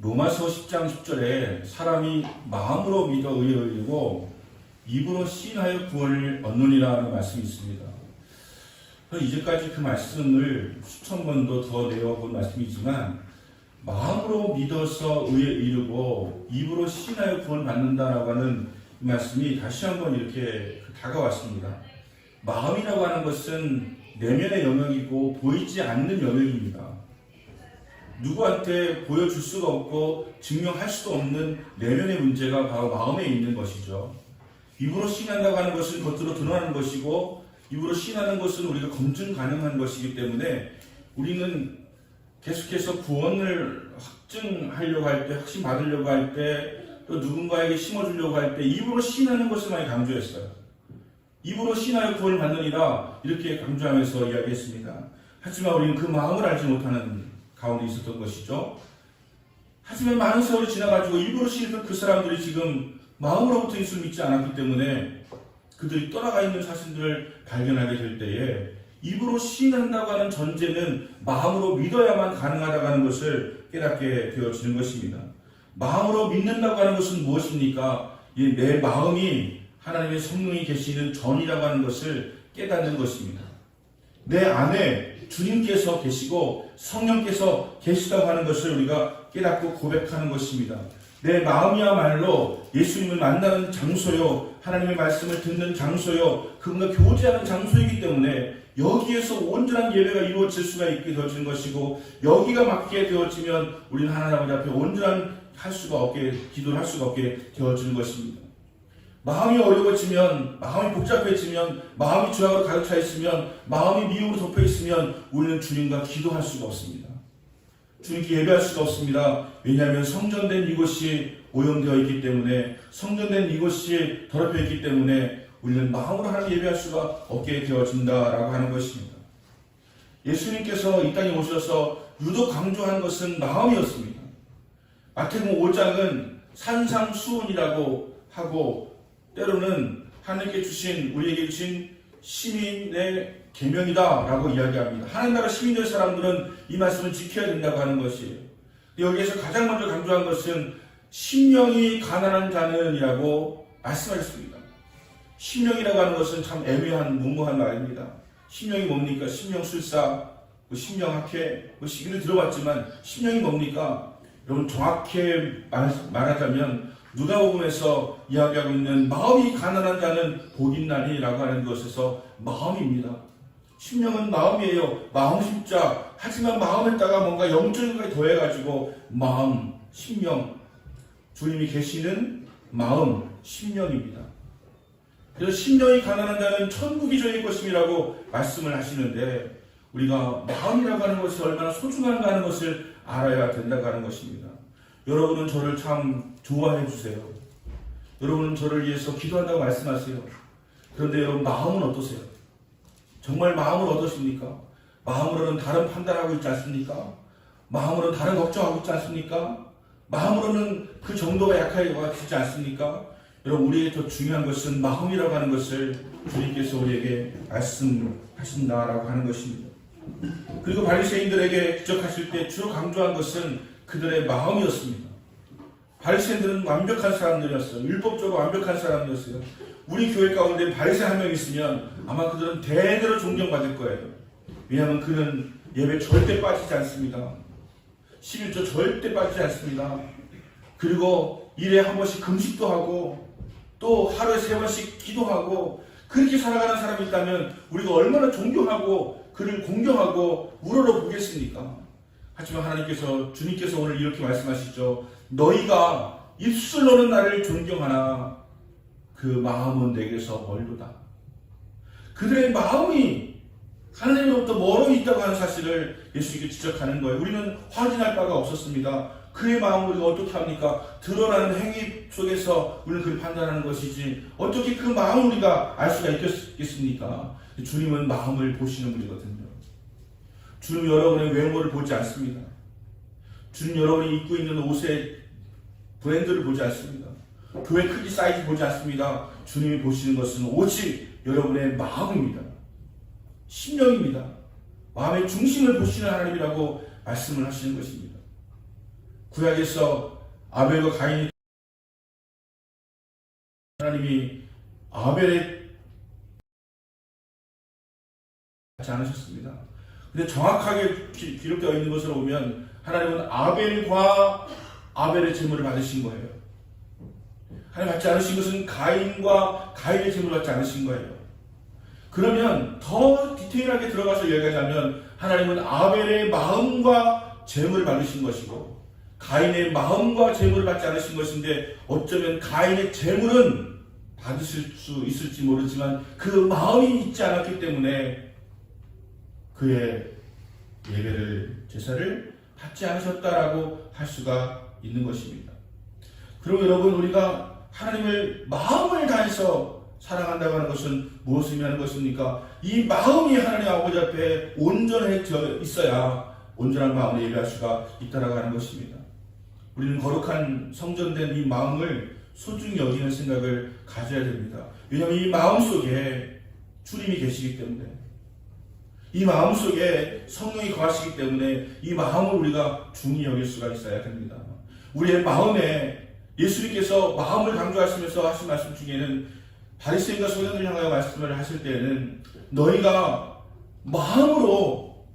로마서 10장 10절에 사람이 마음으로 믿어 의에 이르고 입으로 시인하여 구원을 얻느니라는 말씀이 있습니다. 이제까지 그 말씀을 수천 번도 더 내어본 말씀이지만 마음으로 믿어서 의에 이르고 입으로 시인하여 구원 받는다라고 하는 이 말씀이 다시 한번 이렇게 다가왔습니다. 마음이라고 하는 것은 내면의 영역이고 보이지 않는 영역입니다. 누구한테 보여줄 수가 없고 증명할 수도 없는 내면의 문제가 바로 마음에 있는 것이죠. 입으로 시인한다고 하는 것은 겉으로 드러나는 것이고 입으로 시인하는 것은 우리가 검증 가능한 것이기 때문에 우리는 계속해서 구원을 확증하려고 할 때, 확신 받으려고 할 때, 또 누군가에게 심어주려고 할 때 입으로 시인하는 것을 많이 강조했어요. 입으로 시인하여 구원을 받느니라 이렇게 강조하면서 이야기했습니다. 하지만 우리는 그 마음을 알지 못하는 가운데 있었던 것이죠. 하지만 많은 세월이 지나가지고 입으로 시인했던 그 사람들이 지금 마음으로부터 예수를 믿지 않았기 때문에 그들이 떠나가 있는 사실들을 발견하게 될 때에 입으로 시인한다고 하는 전제는 마음으로 믿어야만 가능하다고 하는 것을 깨닫게 되어지는 것입니다. 마음으로 믿는다고 하는 것은 무엇입니까? 내 마음이 하나님의 성령이 계시는 전이라고 하는 것을 깨닫는 것입니다. 내 안에 주님께서 계시고 성령께서 계시다고 하는 것을 우리가 깨닫고 고백하는 것입니다. 내 마음이야말로 예수님을 만나는 장소요, 하나님의 말씀을 듣는 장소요, 그분과 교제하는 장소이기 때문에 여기에서 온전한 예배가 이루어질 수가 있게 되어지는 것이고, 여기가 막히게 되어지면 우리는 하나님 아버지 앞에 온전한 기도를 할 수가 없게 되어지는 것입니다. 마음이 어려워지면, 마음이 복잡해지면, 마음이 죄악으로 가득 차 있으면, 마음이 미움으로 덮여 있으면 우리는 주님과 기도할 수가 없습니다. 주님께 예배할 수가 없습니다. 왜냐하면 성전된 이곳이 오염되어 있기 때문에, 성전된 이곳이 더럽혀 있기 때문에 우리는 마음으로 하나님 예배할 수가 없게 되어진다라고 하는 것입니다. 예수님께서 이 땅에 오셔서 유독 강조한 것은 마음이었습니다. 마태복음 5장은 산상수훈이라고 하고 때로는 하나님께 주신, 우리에게 주신 시민의 계명이다라고 이야기합니다. 하나님 나라 시민의 사람들은 이 말씀을 지켜야 된다고 하는 것이에요. 여기에서 가장 먼저 강조한 것은 심령이 가난한 자는이라고 말씀하셨습니다. 심령이라고 하는 것은 참 애매한 무모한 말입니다. 심령이 뭡니까? 심령술사, 심령학회, 이를 들어봤지만 심령이 뭡니까? 여러분 정확히 말하자면 누가복음에서 이야기하고 있는 마음이 가난한 자는 복 있나니라고 하는 것에서 마음입니다. 심령은 마음이에요. 마음 심자. 하지만 마음에다가 뭔가 영적인 더해가지고 마음, 심령, 주님이 계시는 마음, 심령입니다. 그래서 심령이 가난한 자는 천국이 저의 것임이라고 말씀을 하시는데, 우리가 마음이라고 하는 것이 얼마나 소중한가 하는 것을 알아야 된다고 하는 것입니다. 여러분은 저를 참 좋아해 주세요. 여러분은 저를 위해서 기도한다고 말씀하세요. 그런데 여러분 마음은 어떠세요? 정말 마음은 어떠십니까? 마음으로는 다른 판단하고 있지 않습니까? 마음으로는 다른 걱정하고 있지 않습니까? 마음으로는 그 정도가 약해지지 않습니까? 여러분, 우리에게 더 중요한 것은 마음이라고 하는 것을 주님께서 우리에게 말씀하신다라고 하는 것입니다. 그리고 바리새인들에게 지적하실 때 주로 강조한 것은 그들의 마음이었습니다. 바리새인들은 완벽한 사람들이었어요. 율법적으로 완벽한 사람들이었어요. 우리 교회 가운데 바리새인 한 명 있으면 아마 그들은 대대로 존경받을 거예요. 왜냐하면 그는 예배 절대 빠지지 않습니다. 11조 절대 빠지지 않습니다. 그리고 일에 한 번씩 금식도 하고 또 하루에 3번씩 기도하고 그렇게 살아가는 사람이 있다면 우리가 얼마나 존경하고 그를 공경하고 우러러 보겠습니까? 하지만 하나님께서, 주님께서 오늘 이렇게 말씀하시죠. 너희가 입술로는 나를 존경하나 그 마음은 내게서 멀도다. 그들의 마음이 하나님으로부터 멀어 있다고 하는 사실을 예수님께 지적하는 거예요. 우리는 확인할 바가 없었습니다. 그의 마음을 우리가 어떻게 합니까? 드러나는 행위 속에서 우리는 그를 판단하는 것이지 어떻게 그 마음을 우리가 알 수가 있겠습니까? 주님은 마음을 보시는 분이거든요. 주님 여러분의 외모를 보지 않습니다. 주님 여러분이 입고 있는 옷의 브랜드를 보지 않습니다. 교회 크기 사이즈 보지 않습니다. 주님이 보시는 것은 오직 여러분의 마음입니다. 심령입니다. 마음의 중심을 보시는 하나님이라고 말씀을 하시는 것입니다. 구약에서 아벨과 가인이 하나님이 아벨에 하지 않으셨습니다. 근데 정확하게 기록되어 있는 것으로 보면 하나님은 아벨과 아벨의 제물을 받으신 거예요. 하나님 받지 않으신 것은 가인과 가인의 제물을 받지 않으신 거예요. 그러면 더 디테일하게 들어가서 이야기하자면 하나님은 아벨의 마음과 제물을 받으신 것이고 가인의 마음과 제물을 받지 않으신 것인데 어쩌면 가인의 제물은 받으실 수 있을지 모르지만 그 마음이 있지 않았기 때문에 그의 예배를 제사를 받지 않으셨다라고 할 수가 있는 것입니다. 그리고 여러분 우리가 하나님을 마음을 다해서 사랑한다고 하는 것은 무엇을 의미하는 것입니까? 이 마음이 하나님 아버지 앞에 온전해져 있어야 온전한 마음으로 예배할 수가 있다라고 하는 것입니다. 우리는 거룩한 성전된 이 마음을 소중히 여기는 생각을 가져야 됩니다. 왜냐하면 이 마음 속에 주님이 계시기 때문에 이 마음 속에 성령이 거하시기 때문에 이 마음을 우리가 중히 여길 수가 있어야 됩니다. 우리의 마음에 예수님께서 마음을 강조하시면서 하신 말씀 중에는 바리새인과 서기관들을 향하여 말씀을 하실 때에는 너희가 마음으로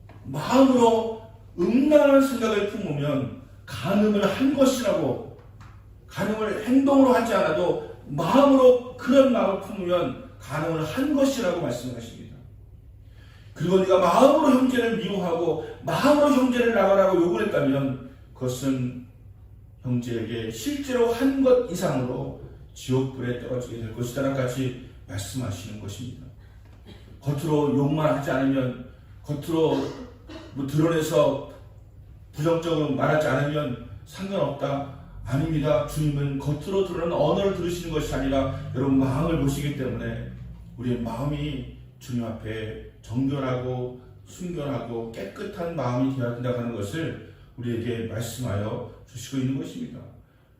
음란한 생각을 품으면 간음을 한 것이라고, 간음을 행동으로 하지 않아도 마음으로 그런 마음을 품으면 간음을 한 것이라고 말씀하십니다. 그리고 네가 마음으로 형제를 미워하고 마음으로 형제를 나가라고 요구를 했다면 그것은 형제에게 실제로 한 것 이상으로 지옥불에 떨어지게 될 것이다라는 같이 말씀하시는 것입니다. 겉으로 욕만 하지 않으면, 겉으로 드러내서 부정적으로 말하지 않으면 상관없다. 아닙니다. 주님은 겉으로 드러나는 언어를 들으시는 것이 아니라 여러분 마음을 보시기 때문에 우리의 마음이 주님 앞에 정결하고 순결하고 깨끗한 마음이 되어야 된다고 하는 것을 우리에게 말씀하여 주시고 있는 것입니다.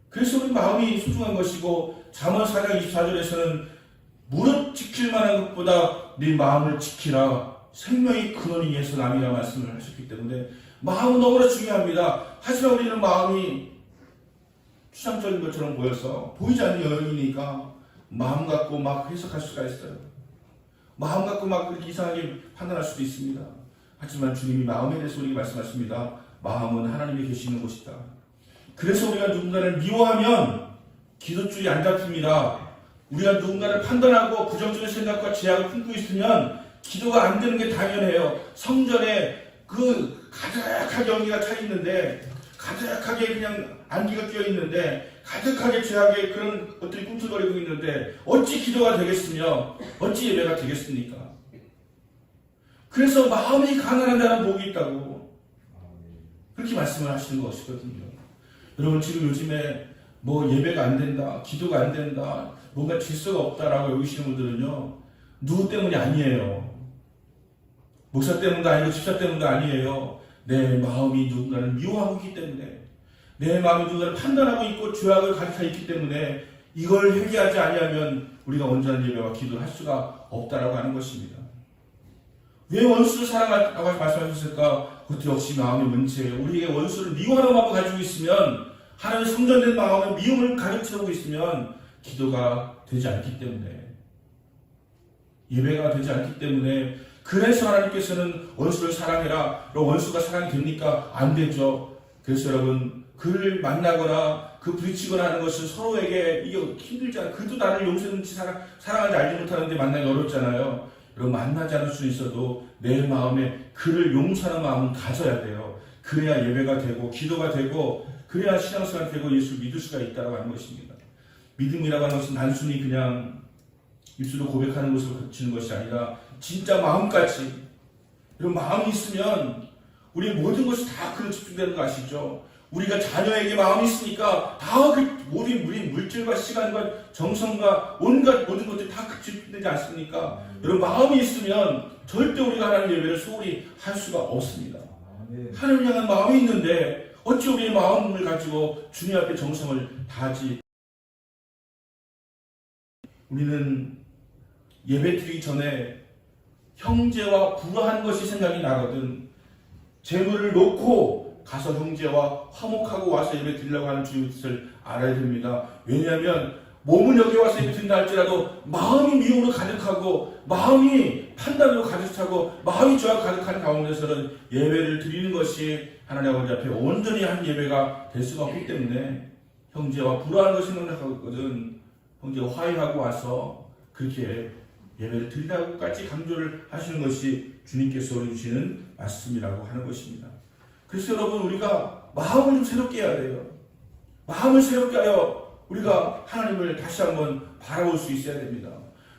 그래서 우리 마음이 소중한 것이고 잠언 4장 24절에서는 무릇 지킬 만한 것보다 네 마음을 지키라 생명의 근원이 예수 남이라 말씀을 하셨기 때문에 마음은 너무나 중요합니다. 하지만 우리는 마음이 추상적인 것처럼 보여서 보이지 않는 여인이니까 마음 갖고 막 해석할 수가 있어요. 마음 갖고 막 그렇게 이상하게 판단할 수도 있습니다. 하지만 주님이 마음에 대해서 우리에게 말씀하십니다. 마음은 하나님이 계시는 곳이다. 그래서 우리가 누군가를 미워하면 기도줄이 안 잡힙니다. 우리가 누군가를 판단하고 부정적인 생각과 제약을 품고 있으면 기도가 안 되는 게 당연해요. 성전에 그 가득하게 연기가 차 있는데, 가득하게 그냥 안기가 끼어 있는데, 가득하게 죄악의 그런 것들이 꿈틀거리고 있는데 어찌 기도가 되겠으며 어찌 예배가 되겠습니까? 그래서 마음이 가난한 자는 복이 있다고 그렇게 말씀을 하시는 것이거든요. 여러분 지금 요즘에 뭐 예배가 안 된다, 기도가 안 된다, 뭔가 질서가 없다라고 여기시는 분들은요, 누구 때문이 아니에요. 목사 때문도 아니고 집사 때문도 아니에요. 내 마음이 누군가를 미워하고 있기 때문에, 내 마음이 누군가를 판단하고 있고 죄악을 가득하 있기 때문에 이걸 회개하지 아니하면 우리가 온전한 예배와 기도를 할 수가 없다라고 하는 것입니다. 왜 원수를 사랑하라고 말씀하셨을까? 그것도 역시 마음의 문제예요. 우리에게 원수를 미워하는 마음을 가지고 있으면, 하나님 성전된 마음에 미움을 가득 채우고 있으면 기도가 되지 않기 때문에, 예배가 되지 않기 때문에, 그래서 하나님께서는 원수를 사랑해라. 원수가 사랑이 됩니까? 안 되죠. 그래서 여러분 그를 만나거나 그 부딪히거나 하는 것은 서로에게 이게 힘들잖아요. 그도 나를 용서했는지 사랑하지 알지 못하는데 만나기 어렵잖아요. 여러분 만나지 않을 수 있어도 내 마음에 그를 용서하는 마음은 가져야 돼요. 그래야 예배가 되고 기도가 되고 그래야 신앙생활이 되고 예수를 믿을 수가 있다고 하는 것입니다. 믿음이라고 하는 것은 단순히 그냥 입술로 고백하는 것을 그치는 것이 아니라 진짜 마음까지, 이런 마음이 있으면 우리의 모든 것이 다 그로 집중되는 거 아시죠? 우리가 자녀에게 마음이 있으니까 다 그 모든 물질과 시간과 정성과 온갖 모든 것들이 다 집중되지 않습니까? 여러분 마음이 있으면 절대 우리가 하나님 예배를 소홀히 할 수가 없습니다. 하나님을 향한 마음이 있는데 어찌 우리의 마음을 가지고 주님 앞에 정성을 다하지? 우리는 예배 드리기 전에 형제와 부하는 것이 생각이 나거든. 재물을 놓고 가서 형제와 화목하고 와서 예배 드리려고 하는 주님의 뜻을 알아야 됩니다. 왜냐하면 몸은 여기 와서 예배 드린다 할지라도 마음이 미움으로 가득하고 마음이 판단으로 가득 차고 마음이 죄와 가득한 가운데서는 예배를 드리는 것이 하나님 아버지 앞에 온전히 한 예배가 될 수가 없기 때문에 형제와 불화하는 것이 생각하거든 형제와 화해하고 와서 그렇게 예배를 드리라고까지 강조를 하시는 것이 주님께서 주시는 말씀이라고 하는 것입니다. 그래서 여러분 우리가 마음을 좀 새롭게 해야 돼요. 마음을 새롭게 하여 우리가 하나님을 다시 한번 바라볼 수 있어야 됩니다.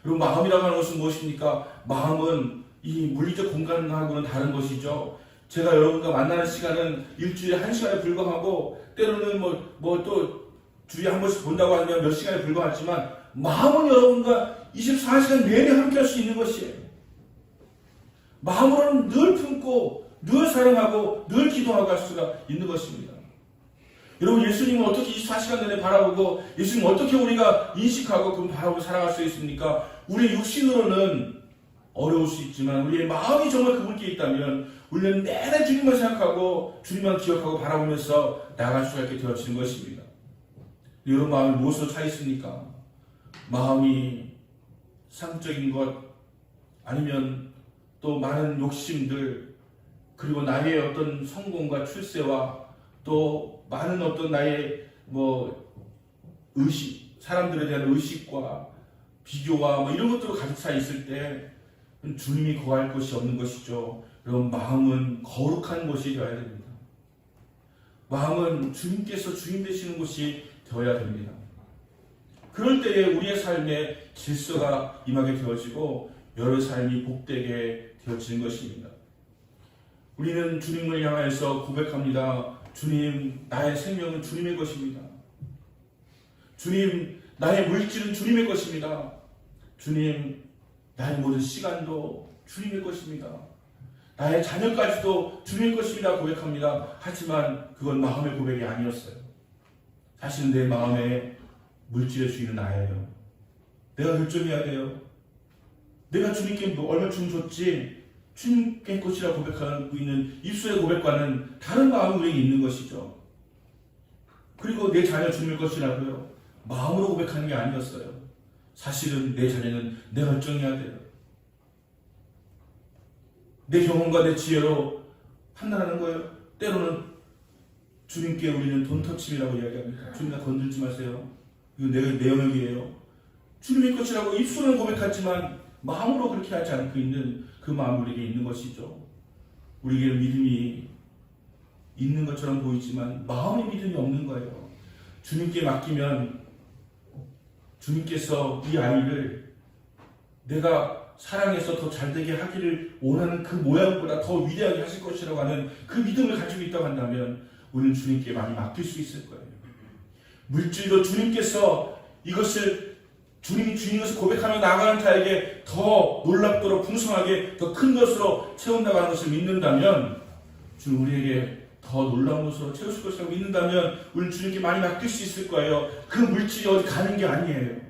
그리고 마음이라고 하는 것은 무엇입니까? 마음은 이 물리적 공간하고는 다른 것이죠. 제가 여러분과 만나는 시간은 일주일에 1시간에 불과하고 때로는 또 주에 한 번씩 본다고 하면 몇 시간에 불과하지만 마음은 여러분과 24시간 내내 함께 할 수 있는 것이에요. 마음으로는 늘 품고 늘 사랑하고 늘 기도하고 할 수가 있는 것입니다. 여러분 예수님을 어떻게 24시간 내내 바라보고 예수님 어떻게 우리가 인식하고 그 바라보고 살아갈 수 있습니까? 우리의 육신으로는 어려울 수 있지만 우리의 마음이 정말 그분께 있다면 우리는 내내 주님만 생각하고 주님만 기억하고 바라보면서 나아갈 수가 있게 되어지는 것입니다. 여러분 마음이 무엇으로 차 있습니까? 마음이 상적인 것 아니면 또 많은 욕심들 그리고 나의 어떤 성공과 출세와 또 많은 어떤 나의 의식 사람들에 대한 의식과 비교와 이런 것들로 가득 차 있을 때 주님이 거할 것이 없는 것이죠. 여러분 마음은 거룩한 것이 되어야 됩니다. 마음은 주님께서 주인 되시는 것이 되어야 됩니다. 그럴 때에 우리의 삶에 질서가 임하게 되어지고 여러 삶이 복되게 되어지는 것입니다. 우리는 주님을 향하여서 고백합니다. 주님, 나의 생명은 주님의 것입니다. 주님, 나의 물질은 주님의 것입니다. 주님, 나의 모든 시간도 주님의 것입니다. 나의 자녀까지도 주님의 것입니다. 고백합니다. 하지만 그건 마음의 고백이 아니었어요. 사실은 내 마음에 물질의 주인은 나예요. 내가 결정해야 돼요. 내가 주님께 얼마 좀 줬지 주님께 것이라 고백하고 있는 입술의 고백과는 다른 마음이 우리에게 있는 것이죠. 그리고 내 자녀 주님의 것이라고요. 마음으로 고백하는 게 아니었어요. 사실은 내 자녀는 내가 결정해야 돼요. 내 경험과 내 지혜로 판단하는 거예요. 때로는 주님께 우리는 돈터침이라고 이야기합니다. 주님 나 건들지 마세요. 이거 내 영역이에요. 주님의 것이라고 입술은 고백하지만 마음으로 그렇게 하지 않고 있는 그 마음이 우리에게 있는 것이죠. 우리에게 믿음이 있는 것처럼 보이지만 마음의 믿음이 없는 거예요. 주님께 맡기면 주님께서 이 아이를 내가 사랑해서 더 잘되게 하기를 원하는 그 모양보다 더 위대하게 하실 것이라고 하는 그 믿음을 가지고 있다고 한다면 우리는 주님께 많이 맡길 수 있을 거예요. 물질도 주님께서 이것을 주님이 주인 것을 고백하며 나아가는 자에게 더 놀랍도록 풍성하게 더 큰 것으로 채운다고 하는 것을 믿는다면 주님 우리에게 더 놀라운 것으로 채우실 것이라고 믿는다면 우리는 주님께 많이 맡길 수 있을 거예요. 그 물질이 어디 가는 게 아니에요.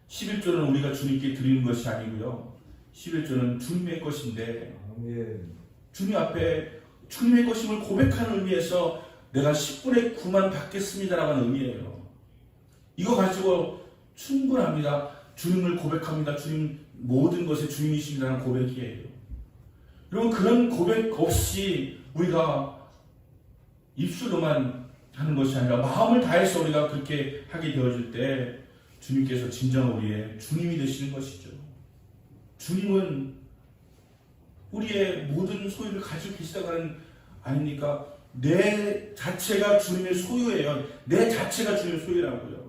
11조는 우리가 주님께 드리는 것이 아니고요. 11조는 주님의 것인데 주님 앞에 주님의 것임을 고백하는 의미에서 내가 10분의 9만 받겠습니다라고 하는 의미예요. 이거 가지고 충분합니다. 주님을 고백합니다. 주님 모든 것에 주님이십니다라는 고백이에요. 여러분 그런 고백 없이 우리가 입술로만 하는 것이 아니라 마음을 다해서 우리가 그렇게 하게 되어질 때 주님께서 진정 우리의 주님이 되시는 것이죠. 주님은 우리의 모든 소유를 가지고 계시다고 하는 아닙니까? 내 자체가 주님의 소유예요. 내 자체가 주님의 소유라고요.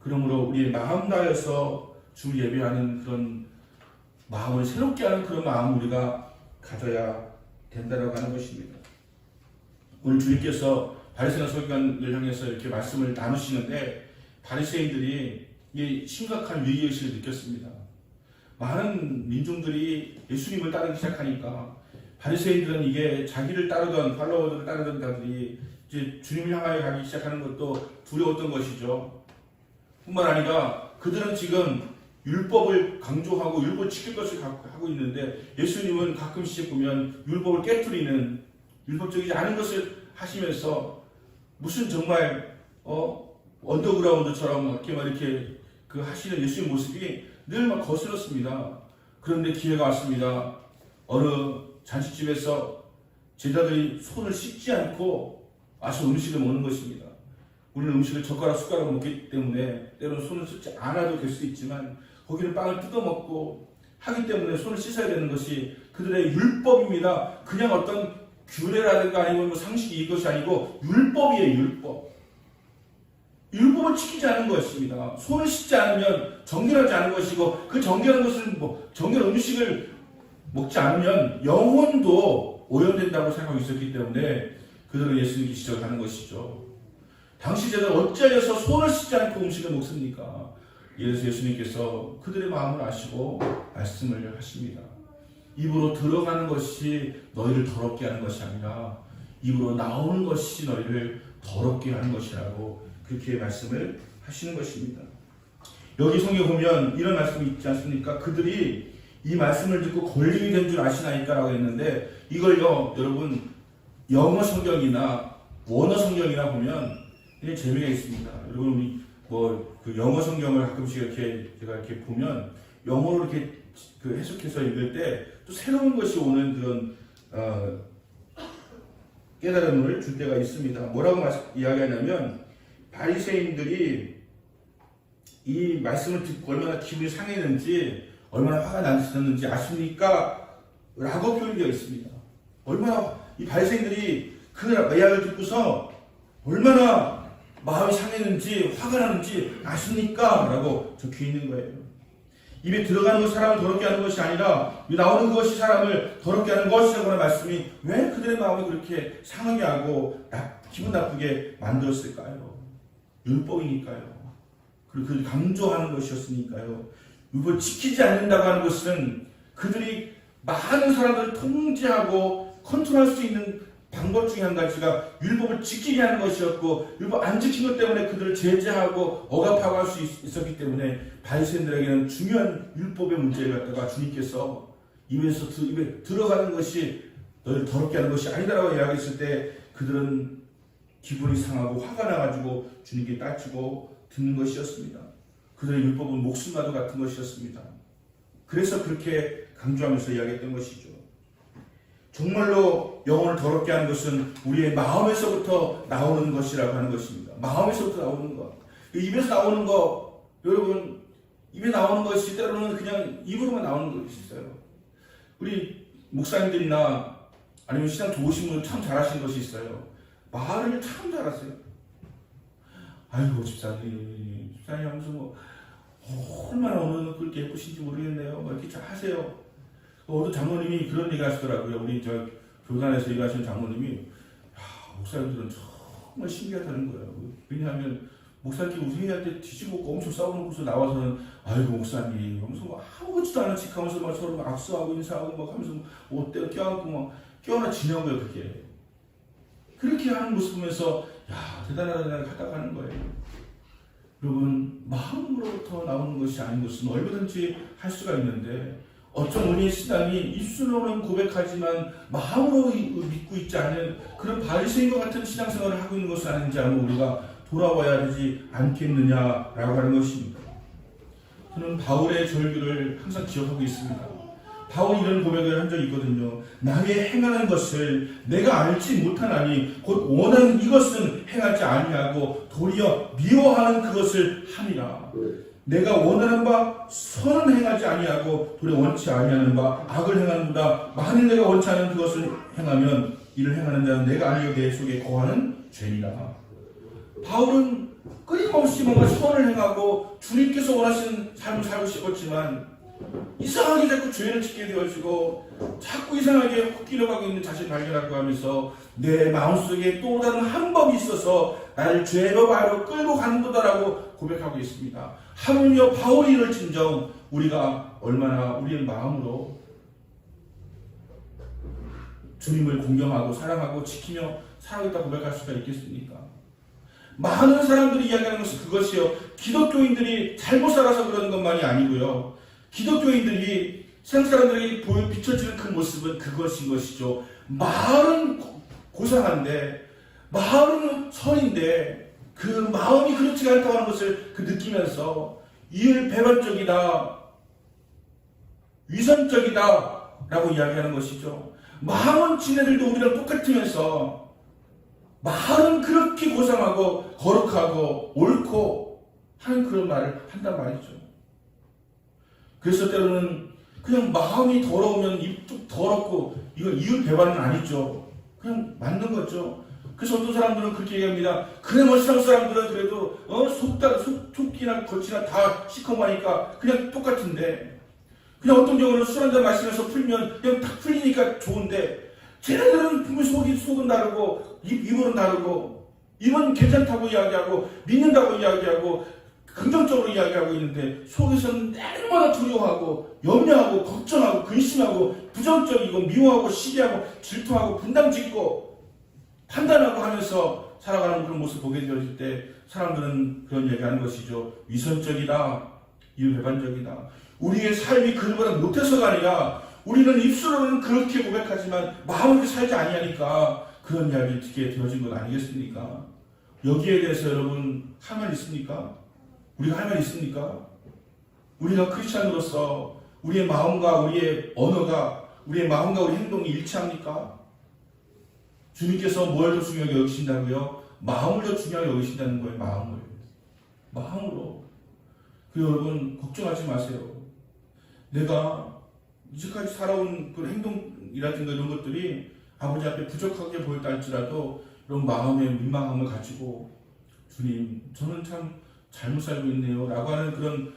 그러므로 우리의 마음 다해서 주를 예배하는 그런 마음을 새롭게 하는 그런 마음을 우리가 가져야 된다고 하는 것입니다. 오늘 주님께서 바리새인과 서기관을 향해서 이렇게 말씀을 나누시는데 바리새인들이 심각한 위기의식을 느꼈습니다. 많은 민중들이 예수님을 따르기 시작하니까 바리새인들은 이게 자기를 따르던 팔로워들을 따르던 자들이 이제 주님을 향하여 가기 시작하는 것도 두려웠던 것이죠. 뿐만 아니라 그들은 지금 율법을 강조하고 율법을 지킬 것을 하고 있는데 예수님은 가끔씩 보면 율법을 깨트리는 율법적이지 않은 것을 하시면서 무슨 정말 언더그라운드처럼 이렇게 그 하시는 예수의 모습이 늘 막 거슬렀습니다. 그런데 기회가 왔습니다. 어느 잔치집에서 제자들이 손을 씻지 않고 와서 음식을 먹는 것입니다. 우리는 음식을 젓가락 숟가락으로 먹기 때문에 때로는 손을 씻지 않아도 될 수 있지만 거기는 빵을 뜯어 먹고 하기 때문에 손을 씻어야 되는 것이 그들의 율법입니다. 그냥 어떤 규례라든가 아니면 상식이 이것이 아니고 율법이에요. 율법. 율법을 지키지 않은 것입니다. 손을 씻지 않으면 정결하지 않은 것이고 그 정결한 것은 정결한 음식을 먹지 않으면 영혼도 오염된다고 생각하고 있었기 때문에 그들은 예수님께 지적하는 것이죠. 당시 제자들 어찌하여서 손을 씻지 않고 음식을 먹습니까? 이래서 예수님께서 그들의 마음을 아시고 말씀을 하십니다. 입으로 들어가는 것이 너희를 더럽게 하는 것이 아니라 입으로 나오는 것이 너희를 더럽게 하는 것이라고 그렇게 말씀을 하시는 것입니다. 여기 성경에 보면 이런 말씀이 있지 않습니까? 그들이 이 말씀을 듣고 걸림이 된 줄 아시나이까? 라고 했는데 이걸요 여러분 영어 성경이나 원어 성경이나 보면 재미가 있습니다. 여러분 우리 그 영어 성경을 가끔씩 이렇게 제가 이렇게 보면 영어로 이렇게 그 해석해서 읽을 때 또 새로운 것이 오는 그런 깨달음을 줄 때가 있습니다. 뭐라고 이야기하냐면 바리새인들이 이 말씀을 듣고 얼마나 기분이 상했는지 얼마나 화가 났었는지 아십니까? 라고 표현되어 있습니다. 얼마나 이 바리새인들이 그 이야기를 듣고서 얼마나 마음이 상했는지 화가 나는지 아십니까? 라고 적혀 있는 거예요. 입에 들어가는 것이 사람을 더럽게 하는 것이 아니라 나오는 것이 사람을 더럽게 하는 것이라고 하는 말씀이 왜 그들의 마음을 그렇게 상하게 하고 기분 나쁘게 만들었을까요? 율법이니까요. 그리고 그를 강조하는 것이었으니까요. 율법을 지키지 않는다고 하는 것은 그들이 많은 사람들을 통제하고 컨트롤할 수 있는 방법 중에 한 가지가 율법을 지키게 하는 것이었고 율법 안 지킨 것 때문에 그들을 제재하고 억압하고 할 수 있었기 때문에 바리새인들에게는 중요한 율법의 문제를 갖다가 주님께서 입에 들어가는 것이 너희를 더럽게 하는 것이 아니다라고 이야기했을 때 그들은 기분이 상하고 화가 나가지고 주님께 따지고 듣는 것이었습니다. 그들의 율법은 목숨과도 같은 것이었습니다. 그래서 그렇게 강조하면서 이야기했던 것이죠. 정말로 영혼을 더럽게 하는 것은 우리의 마음에서부터 나오는 것이라고 하는 것입니다. 마음에서부터 나오는 것. 입에서 나오는 것, 여러분, 입에 나오는 것이 때로는 그냥 입으로만 나오는 것이 있어요. 우리 목사님들이나 아니면 신앙 좋으신 분들 참 잘하시는 것이 있어요. 말을 참 잘하세요. 아이고, 집사님 하면서 얼마나 오늘 그렇게 예쁘신지 모르겠네요. 이렇게 잘 하세요. 어떤 장로님이 그런 얘기 하시더라고요. 우리 교단에서 일하시는 장로님이 목사님들은 정말 신기하다는 거예요. 왜냐하면 목사님끼리 회의할 때 뒤집어먹고 엄청 싸우고서 나와서는 아이고 목사님 하면서 막 아무것도 않은 척 하면서 막 서로 막 악수하고 인사하고 막 하면서 옷대가 껴안고 막 껴안아 지내는 거예요. 그렇게 하는 모습 보면서 대단하다고 하다가 하는 거예요. 여러분 마음으로부터 나오는 것이 아닌 것은 얼마든지 할 수가 있는데 어쩜 우리의 신앙이 입술로는 고백하지만 마음으로 믿고 있지 않은 그런 바리새인과 같은 신앙생활을 하고 있는 것은 아닌지 한번 우리가 돌아와야 되지 않겠느냐라고 하는 것입니다. 저는 바울의 절규를 항상 기억하고 있습니다. 바울이 이런 고백을 한 적이 있거든요. 남의 행하는 것을 내가 알지 못하나니 곧 원하는 이것은 행하지 아니하고 도리어 미워하는 그것을 함이라. 내가 원하는 바 선은 행하지 아니하고 도리어 원치 아니하는 바 악을 행하는보다 만일 내가 원치 않은 그것을 행하면 이를 행하는 자는 내가 아니여 내 속에 거하는 죄니라. 바울은 끊임없이 뭔가 선을 행하고 주님께서 원하시는 삶을 살고 싶었지만 이상하게 자꾸 죄를 짓게 되어지고 자꾸 이상하게 헛길을 가고 있는 자신을 발견하고 하면서 내 마음속에 또 다른 한 법이 있어서 나를 죄로 바로 끌고 가는 거다라고 고백하고 있습니다. 하물며 바울이 이럴진정 우리가 얼마나 우리의 마음으로 주님을 공경하고 사랑하고 지키며 살아가겠다 고백할 수가 있겠습니까? 많은 사람들이 이야기하는 것은 그것이요. 기독교인들이 잘못 살아서 그러는 것만이 아니고요. 기독교인들이 세상 사람들에게 비춰지는 그 모습은 그것인 것이죠. 말은 고상한데 마음은 선인데 그 마음이 그렇지 않다고 하는 것을 느끼면서 이율 배반적이다, 위선적이다 라고 이야기하는 것이죠. 마음은 지네들도 우리랑 똑같으면서 말은 그렇게 고상하고 거룩하고 옳고 하는 그런 말을 한단 말이죠. 그래서 때로는 그냥 마음이 더러우면 입도 더럽고 이건 이율 배반은 아니죠. 그냥 맞는 거죠. 그래서 어떤 사람들은 그렇게 얘기합니다. 그래 뭐 세상 사람들은 그래도 속기나 겉이나 다 시커머니까 그냥 똑같은데, 그냥 어떤 경우는 술 한잔 마시면서 풀면 그냥 딱 풀리니까 좋은데, 쟤네들은 분명히 속은 다르고 입은 다르고, 입은 괜찮다고 이야기하고 믿는다고 이야기하고 긍정적으로 이야기하고 있는데 속에서는 날마다 두려워하고 염려하고 걱정하고 근심하고 부정적이고 미워하고 시기하고 질투하고 분당짓고 판단하고 하면서 살아가는 그런 모습을 보게 되었을 때 사람들은 그런 얘기하는 것이죠. 위선적이다, 이율배반적이다. 우리의 삶이 그들보다 못해서가 아니라 우리는 입술로는 그렇게 고백하지만 마음으로 살지 아니하니까 그런 이야기를 듣게 되어진 것 아니겠습니까? 여기에 대해서 여러분 할 말 있습니까? 우리가 할 말 있습니까? 우리가 크리스찬으로서 우리의 마음과 우리의 언어가, 우리의 마음과 우리 행동이 일치합니까? 주님께서 뭘 더 중요하게 여기신다고요? 마음을 더 중요하게 여기신다는 거예요. 마음으로. 그리고 여러분 걱정하지 마세요. 내가 이제까지 살아온 그 행동이라든가 이런 것들이 아버지 앞에 부족하게 보였다 할지라도 이런 마음의 민망함을 가지고 주님, 저는 참 잘못 살고 있네요 라고 하는 그런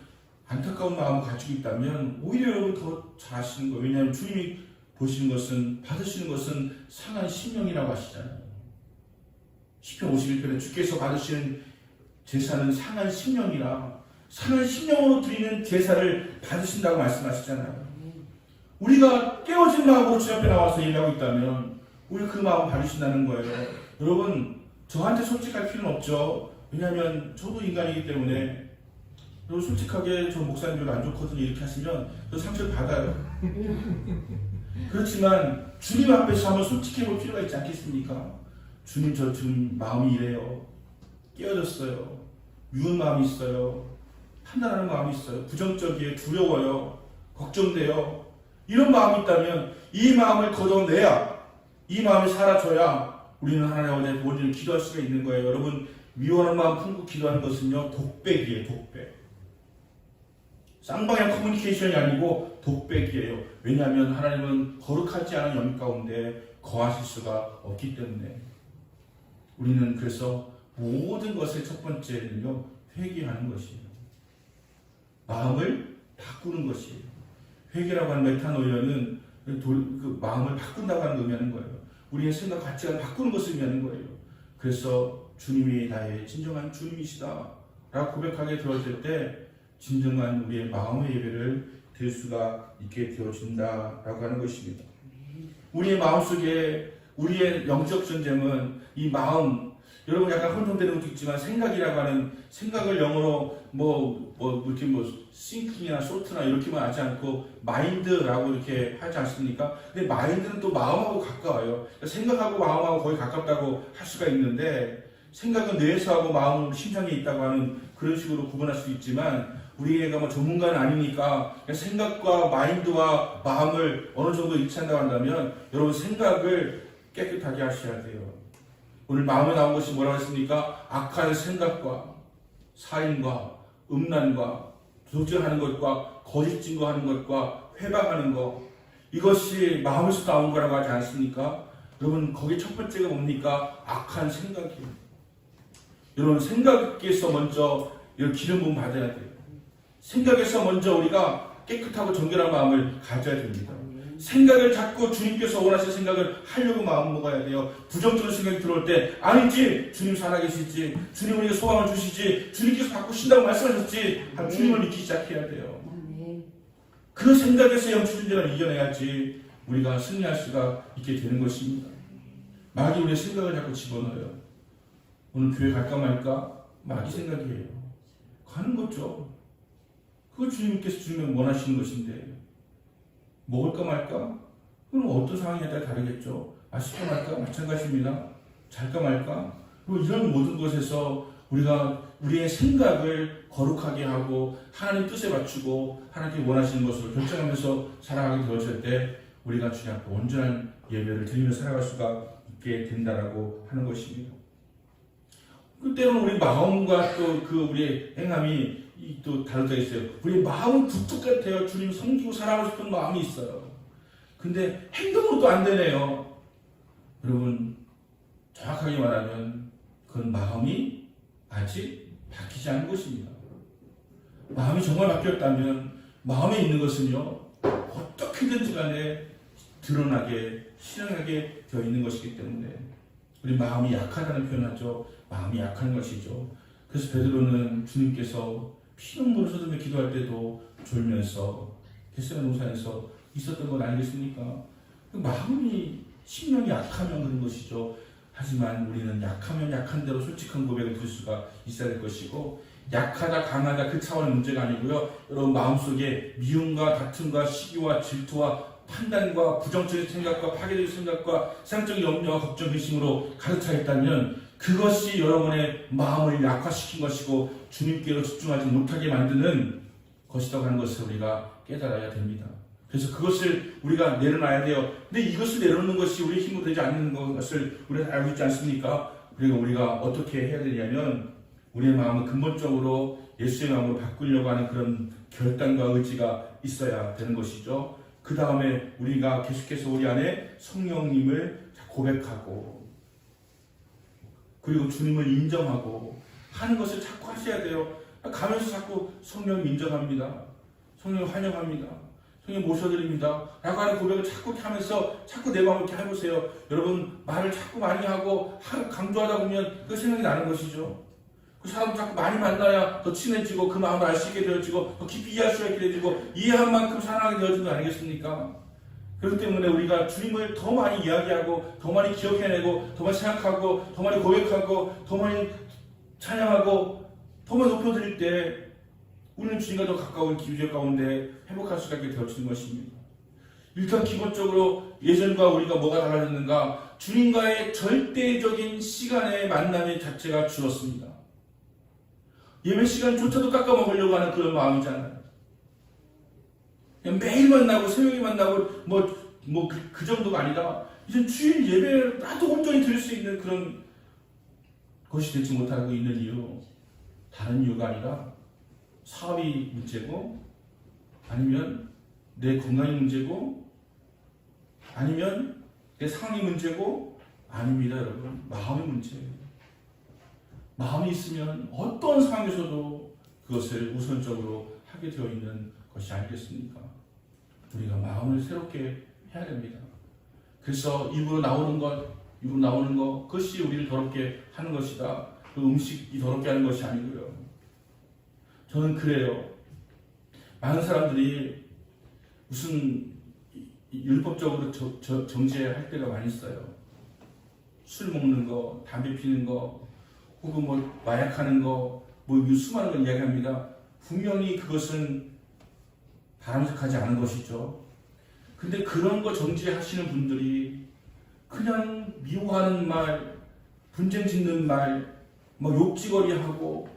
안타까운 마음을 가지고 있다면 오히려 여러분 더 잘하시는 거예요. 왜냐하면 주님이 보시는 것은, 받으시는 것은 상한 심령이라고 하시잖아요. 시편 51편에 주께서 받으시는 제사는 상한 심령이라, 상한 심령으로 드리는 제사를 받으신다고 말씀하시잖아요. 우리가 깨어진 마음으로 주 앞에 나와서 얘기하고 있다면 우리 그 마음 받으신다는 거예요. 여러분 저한테 솔직할 필요는 없죠. 왜냐하면 저도 인간이기 때문에. 여러분 솔직하게 저 목사님 별로 안 좋거든요 이렇게 하시면 저 상처를 받아요. 그렇지만 주님 앞에서 한번 솔직해 볼 필요가 있지 않겠습니까? 주님, 저 지금 마음이 이래요. 깨어졌어요. 미운 마음이 있어요. 판단하는 마음이 있어요. 부정적이에요. 두려워요. 걱정돼요. 이런 마음이 있다면 이 마음을 걷어내야, 이 마음이 사라져야 우리는 하나님 아버지 본인을 기도할 수가 있는 거예요. 여러분 미워하는 마음 품고 기도하는 것은요 독백이에요. 독백. 쌍방향 커뮤니케이션이 아니고 독백이에요. 왜냐하면 하나님은 거룩하지 않은 영 가운데 거하실 수가 없기 때문에. 우리는 그래서 모든 것의 첫 번째는요 회개하는 것이에요. 마음을 바꾸는 것이에요. 회개라고 하는 메타노이어는 그 마음을 바꾼다고 하는 의미하는 거예요. 우리의 생각 가치관을 바꾸는 것을 의미하는 거예요. 그래서 주님이 나의 진정한 주님이시다 라고 고백하게 되어질 때 진정한 우리의 마음의 예배를 드릴 수가 있게 되어진다라고 하는 것입니다. 우리의 마음속에 우리의 영적 전쟁은 이 마음, 여러분 약간 혼돈되는 것도 있지만 생각이라고 하는, 생각을 영어로 이렇게 싱킹이나 소트나 이렇게만 하지 않고 마인드라고 이렇게 하지 않습니까? 근데 마인드는 또 마음하고 가까워요. 그러니까 생각하고 마음하고 거의 가깝다고 할 수가 있는데, 생각은 뇌에서 하고 마음은 심장에 있다고 하는 그런 식으로 구분할 수 있지만, 우리가 전문가는 아니니까 생각과 마인드와 마음을 어느 정도 일치한다고 한다면 여러분 생각을 깨끗하게 하셔야 돼요. 오늘 마음에 나온 것이 뭐라고 했습니까? 악한 생각과 살인과 음란과 도적질하는 것과 거짓 증거하는 것과 회방하는 것, 이것이 마음에서 나온 거라고 하지 않습니까? 여러분 거기 첫 번째가 뭡니까? 악한 생각이에요. 여러분 생각에서 먼저 기름 부음 받아야 돼요. 생각에서 먼저 우리가 깨끗하고 정결한 마음을 가져야 됩니다. 생각을 자꾸 주님께서 원하시는 생각을 하려고 마음 먹어야 돼요. 부정적인 생각이 들어올 때 아니지, 주님 살아계시지, 주님 우리에게 소망을 주시지, 주님께서 바꾸신다고 말씀하셨지, 주님을 믿기 시작해야 돼요. 그 생각에서 영추전쟁을 이겨내야지 우리가 승리할 수가 있게 되는 것입니다. 마귀 우리의 생각을 자꾸 집어넣어요. 오늘 교회 갈까 말까? 마귀 생각이에요. 가는 거죠. 그걸 주님께서 주님이 원하시는 것인데 먹을까 말까? 그럼 어떤 상황에 따라 다르겠죠. 맛있게 말까? 마찬가지입니다. 잘까 말까? 그리고 이런 모든 것에서 우리가 우리의 생각을 거룩하게 하고 하나님 뜻에 맞추고 하나님께 원하시는 것으로 결정하면서 살아가게 되었을 때 우리가 주님 앞에 온전한 예배를 드리며 살아갈 수가 있게 된다라고 하는 것입니다. 때로는 우리 마음과 또 그 우리의 행함이 또 다르다 있어요. 우리 마음은 굴뚝 같아요. 주님 섬기고 살아가고 싶은 마음이 있어요. 근데 행동으로도 안 되네요. 여러분, 정확하게 말하면 그건 마음이 아직 바뀌지 않은 것입니다. 마음이 정말 바뀌었다면 마음에 있는 것은요, 어떻게든지 간에 드러나게 실행하게 되어 있는 것이기 때문에 우리 마음이 약하다는 표현하죠. 마음이 약한 것이죠. 그래서 베드로는 주님께서 피눈물을 쏟으며 기도할 때도 졸면서 겟세마네 동산에서 있었던 건 아니겠습니까? 그 마음이 심령이 약하면 그런 것이죠. 하지만 우리는 약하면 약한 대로 솔직한 고백을 드릴 수가 있어야 될 것이고, 약하다 강하다 그 차원의 문제가 아니고요. 여러분 마음속에 미움과 다툼과 시기와 질투와 판단과 부정적인 생각과 파괴적인 생각과 세상적인 염려와 걱정, 근심으로 가득 차 있다면 그것이 여러분의 마음을 약화시킨 것이고 주님께로 집중하지 못하게 만드는 것이라고 하는 것을 우리가 깨달아야 됩니다. 그래서 그것을 우리가 내려놔야 돼요. 근데 이것을 내려놓는 것이 우리 힘으로 되지 않는 것을 우리가 알고 있지 않습니까? 그리고 우리가 어떻게 해야 되냐면 우리의 마음을 근본적으로 예수의 마음으로 바꾸려고 하는 그런 결단과 의지가 있어야 되는 것이죠. 그 다음에 우리가 계속해서 우리 안에 성령님을 고백하고 그리고 주님을 인정하고 하는 것을 자꾸 하셔야 돼요. 가면서 자꾸 성령 인정합니다. 성령 환영합니다. 성령 모셔드립니다. 라고 하는 고백을 자꾸 하면서 자꾸 내 마음을 이렇게 해보세요. 여러분 말을 자꾸 많이 하고 강조하다 보면 그 생각이 나는 것이죠. 그 사람 자꾸 많이 만나야 더 친해지고 그 마음을 알 수 있게 되어지고 더 깊이 이해할 수 있게 되어지고 이해한 만큼 사랑하게 되어지는 거 아니겠습니까? 그렇기 때문에 우리가 주님을 더 많이 이야기하고 더 많이 기억해내고 더 많이 생각하고 더 많이 고백하고 더 많이 찬양하고 더 많이 높여드릴 때 우리는 주님과 더 가까운 기우제 가운데 회복할 수가 있게 되어지는 것입니다. 일단 기본적으로 예전과 우리가 뭐가 달라졌는가? 주님과의 절대적인 시간의 만남의 자체가 줄었습니다. 예배 시간조차도 깎아먹으려고 하는 그런 마음이잖아요. 그냥 매일 만나고 새벽에 만나고 그 정도가 아니라 이제 주일 예배를 나도 온전히 드릴 수 있는 그런 것이 되지 못하고 있는 이유, 다른 이유가 아니라 사업이 문제고 아니면 내 건강이 문제고 아니면 내 상황이 문제고 아닙니다. 여러분, 마음의 문제예요. 마음이 있으면 어떤 상황에서도 그것을 우선적으로 하게 되어 있는 것이 아니겠습니까? 우리가 마음을 새롭게 해야 됩니다. 그래서 입으로 나오는 것, 그것이 우리를 더럽게 하는 것이다. 그 음식이 더럽게 하는 것이 아니고요. 저는 그래요. 많은 사람들이 무슨 율법적으로 정죄할 때가 많이 있어요. 술 먹는 거, 담배 피는 거, 혹은 마약하는 거, 수많은 걸 이야기합니다. 분명히 그것은 바람직하지 않은 것이죠. 근데 그런 거 정죄하시는 분들이 그냥 미워하는 말, 분쟁 짓는 말, 욕지거리하고,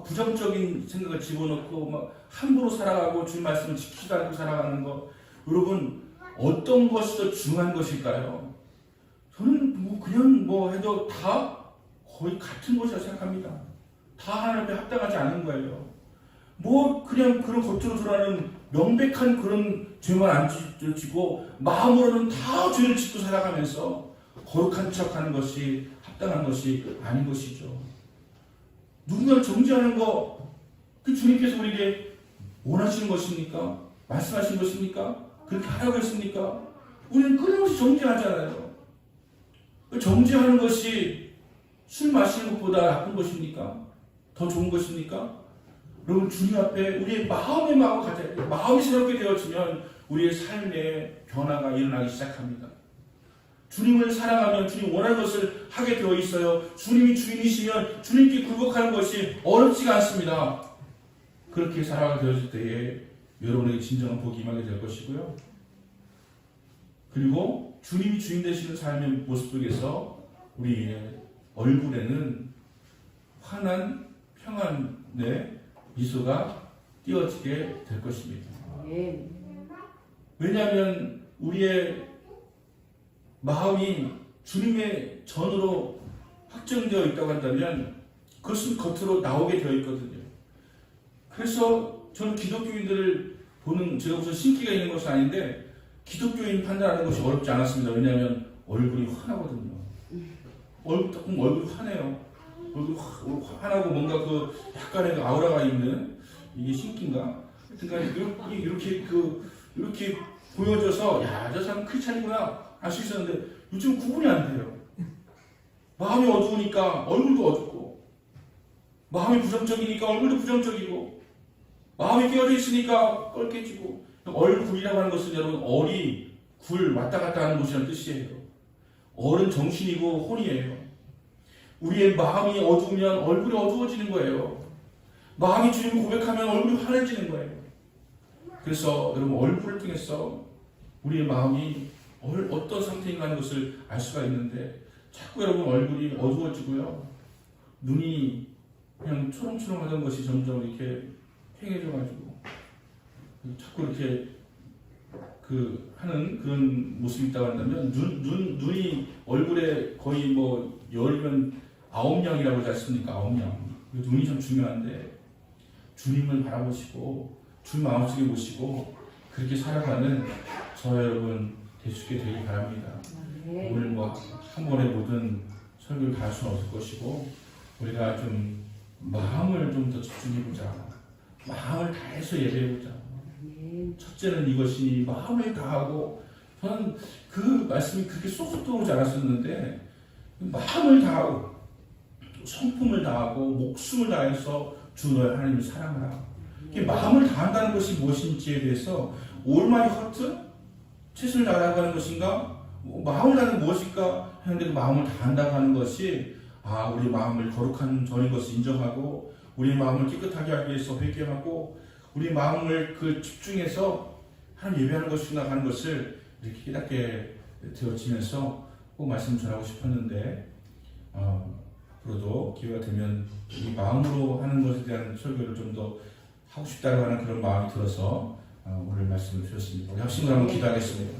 부정적인 생각을 집어넣고, 함부로 살아가고, 주님 말씀을 지키지 않고 살아가는 거. 여러분, 어떤 것이 더 중요한 것일까요? 저는 그냥 해도 다 거의 같은 것이라고 생각합니다. 다 하나님 앞에 합당하지 않은 거예요. 그냥 그런 겉으로 드러나는 명백한 그런 죄만 안 지고 마음으로는 다 죄를 짓고 살아가면서 거룩한 척하는 것이 합당한 것이 아닌 것이죠. 누군가를 정죄하는 거, 그 주님께서 우리에게 원하시는 것입니까? 말씀하신 것입니까? 그렇게 하라고 했습니까? 우리는 끊임없이 정죄하잖아요. 정죄하는 것이 술 마시는 것보다 나쁜 것입니까? 더 좋은 것입니까? 여러분, 주님 앞에 우리의 마음을 가져야 돼요. 마음이 새롭게 되어지면 우리의 삶에 변화가 일어나기 시작합니다. 주님을 사랑하면 주님 원하는 것을 하게 되어 있어요. 주님이 주인이시면 주님께 굴복하는 것이 어렵지가 않습니다. 그렇게 살아가게 되어질 때에 여러분에게 진정한 복이 임하게 될 것이고요. 그리고 주님이 주인 되시는 삶의 모습 속에서 우리의 얼굴에는 환한 평안의 미소가 띄어지게 될 것입니다. 왜냐하면 우리의 마음이 주님의 전으로 확정되어 있다고 한다면 그것은 겉으로 나오게 되어 있거든요. 그래서 저는 기독교인들을 보는, 제가 무슨 신기가 있는 것이 아닌데 기독교인 판단하는 것이 어렵지 않았습니다. 왜냐하면 얼굴이 환하거든요. 얼굴이 환해요. 얼굴이 환하고 뭔가 그 약간의 그 아우라가 있는, 이게 신기인가? 그러니까 이렇게 보여져서 야, 저 사람 크리스찬이구나 알 수 있었는데 요즘 구분이 안 돼요. 마음이 어두우니까 얼굴도 어둡고, 마음이 부정적이니까 얼굴도 부정적이고, 마음이 깨어져 있으니까 껄깨지고. 얼굴이라고 하는 것은 여러분 얼이 굴 왔다 갔다 하는 곳이라는 뜻이에요. 얼은 정신이고 혼이에요. 우리의 마음이 어두우면 얼굴이 어두워지는 거예요. 마음이 주님을 고백하면 얼굴이 환해지는 거예요. 그래서 여러분 얼굴을 통해서 우리의 마음이 어떤 상태인가 하는 것을 알 수가 있는데, 자꾸 여러분 얼굴이 어두워지고요. 눈이 그냥 초롱초롱하던 것이 점점 이렇게 팽해져가지고 자꾸 이렇게 하는 그런 모습이 있다고 한다면, 눈이 얼굴에 거의 뭐 열이면 9냥이라고 하지 않습니까? 9냥. 눈이 참 중요한데 주님을 바라보시고 주님 마음속에 모시고 그렇게 살아가는 저 여러분 될 수 있게 되길 바랍니다. 오늘 뭐 한 번에 모든 설교를 다 할 수는 없을 것이고, 우리가 좀 마음을 좀 더 집중해보자. 마음을 다해서 예배해보자. 첫째는 이것이니 마음을 다하고, 저는 그 말씀이 그렇게 쏙쏙 들어오지 않았었는데, 마음을 다하고 성품을 다하고 목숨을 다해서 주 너의 하나님을 사랑하라. 마음을 다한다는 것이 무엇인지에 대해서 all my heart, 최선을 다하라고 하는 것인가? 마음을 다하는 무엇일까? 하는데 그 마음을 다한다고 하는 것이, 우리 마음을 거룩한 전인 것을 인정하고, 우리 마음을 깨끗하게 하기 위해서 회개하고, 우리 마음을 집중해서 하나님 예배하는 것이구나 하는 것을 이렇게 깨닫게 되어지면서 꼭 말씀 전하고 싶었는데, 앞으로도 기회가 되면 이 마음으로 하는 것에 대한 설교를 좀 더 하고 싶다고 하는 그런 마음이 들어서 오늘 말씀을 드렸습니다. 우리 합심으로 한번 기도하겠습니다.